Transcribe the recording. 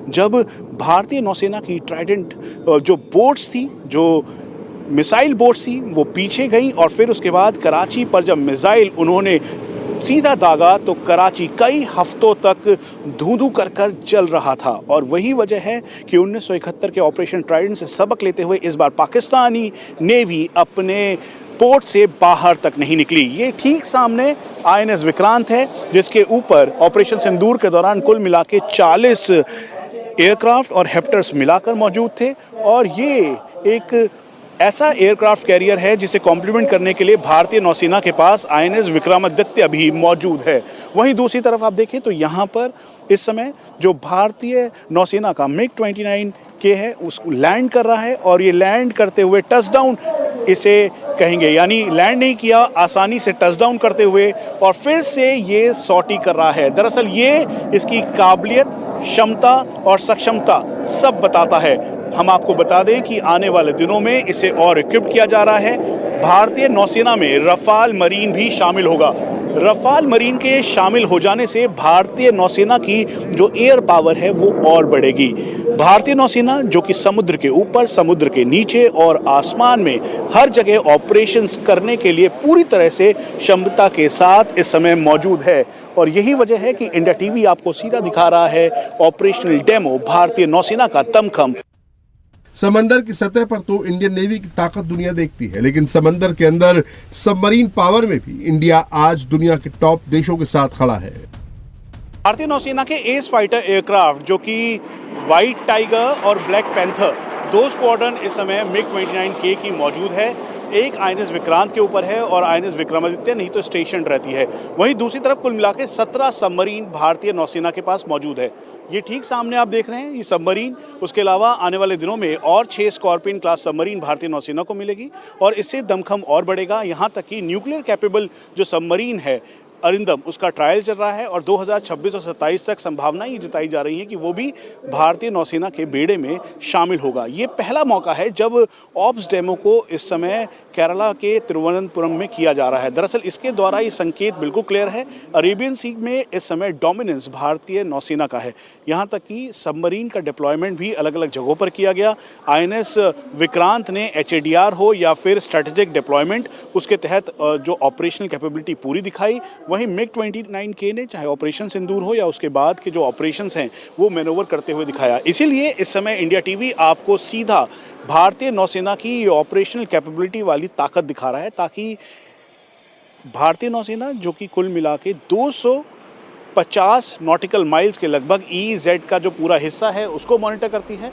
जब भारतीय नौसेना की ट्राइडेंट जो बोट्स थी, जो मिसाइल बोट्स थी, वो पीछे गई और फिर उसके बाद कराची पर जब मिसाइल उन्होंने सीधा दागा तो कराची कई हफ्तों तक धूं-धूं कर जल रहा था। और वही वजह है कि 1971 के ऑपरेशन ट्राइडेंट से सबक लेते हुए इस बार पाकिस्तानी नेवी अपने पोर्ट से बाहर तक नहीं निकली। ये ठीक सामने आईएनएस विक्रांत है, जिसके ऊपर ऑपरेशन सिंदूर के दौरान कुल मिला के 40 एयरक्राफ्ट और हेप्टर्स मिलाकर मौजूद थे। और ये एक ऐसा एयरक्राफ्ट कैरियर है जिसे कॉम्प्लीमेंट करने के लिए भारतीय नौसेना के पास आईएनएस विक्रमादित्य भी मौजूद है। वहीं दूसरी तरफ आप देखें तो यहाँ पर इस समय जो भारतीय नौसेना का मिग 29 के है उसको लैंड कर रहा है, और ये लैंड करते हुए टचडाउन इसे कहेंगे, यानी लैंड नहीं किया, आसानी से टचडाउन करते हुए और फिर से ये सॉर्टी कर रहा है। दरअसल ये इसकी काबिलियत, क्षमता और सक्षमता सब बताता है। हम आपको बता दें कि आने वाले दिनों में इसे और इक्विप्ड किया जा रहा है। भारतीय नौसेना में रफाल मरीन भी शामिल होगा। रफाल मरीन के शामिल हो जाने से भारतीय नौसेना की जो एयर पावर है वो और बढ़ेगी। भारतीय नौसेना जो कि समुद्र के ऊपर, समुद्र के नीचे और आसमान में हर जगह ऑपरेशंस करने के लिए पूरी तरह से क्षमता के साथ इस समय मौजूद है। और यही वजह है कि इंडिया टीवी आपको सीधा दिखा रहा है ऑपरेशनल डेमो भारतीय नौसेना का दमखम। समंदर की सतह पर तो इंडियन नेवी की ताकत दुनिया देखती है, लेकिन समंदर के अंदर सबमरीन पावर में भी इंडिया आज दुनिया के टॉप देशों के साथ खड़ा है। भारतीय नौसेना के एस फाइटर एयरक्राफ्ट जो कि व्हाइट टाइगर और ब्लैक पैंथर, दो स्क्वाड्रन इस समय मिग 29K की मौजूद है। एक आईएनएस विक्रांत के ऊपर है और आईएनएस विक्रमादित्य नहीं तो स्टेशन रहती है। वहीं दूसरी तरफ कुल मिला के 17 सबमरीन भारतीय नौसेना के पास मौजूद है। ये ठीक सामने आप देख रहे हैं ये सबमरीन। उसके अलावा आने वाले दिनों में और 6 स्कॉर्पियन क्लास सबमरीन भारतीय नौसेना को मिलेगी और इससे दमखम और बढ़ेगा। यहाँ तक कि न्यूक्लियर कैपेबल जो सबमरीन है अरिंदम, उसका ट्रायल चल रहा है और 2026 और 27 तक संभावना ही जताई जा रही है कि वो भी भारतीय नौसेना के बेड़े में शामिल होगा। ये पहला मौका है जब ऑप्स डेमो को इस समय केरला के तिरुवनंतपुरम में किया जा रहा है। दरअसल इसके द्वारा ये संकेत बिल्कुल क्लियर है, अरेबियन सी में इस समय डोमिनेंस भारतीय नौसेना का है। यहाँ तक कि सबमरीन का डिप्लॉयमेंट भी अलग अलग जगहों पर किया गया। आईएनएस विक्रांत ने HADR हो या फिर स्ट्रेटेजिक डिप्लॉयमेंट, उसके तहत जो ऑपरेशनल कैपेबिलिटी पूरी दिखाई। वहीं मिग 29K ने चाहे ऑपरेशन सिंदूर हो या उसके बाद के जो ऑपरेशंस हैं वो मैनोवर करते हुए दिखाया। इसीलिए इस समय इंडिया टीवी आपको सीधा भारतीय नौसेना की ऑपरेशनल कैपेबिलिटी वाली ताकत दिखा रहा है, ताकि भारतीय नौसेना जो कि कुल मिला के 250 नॉटिकल माइल्स के लगभग EEZ का जो पूरा हिस्सा है उसको मॉनिटर करती है।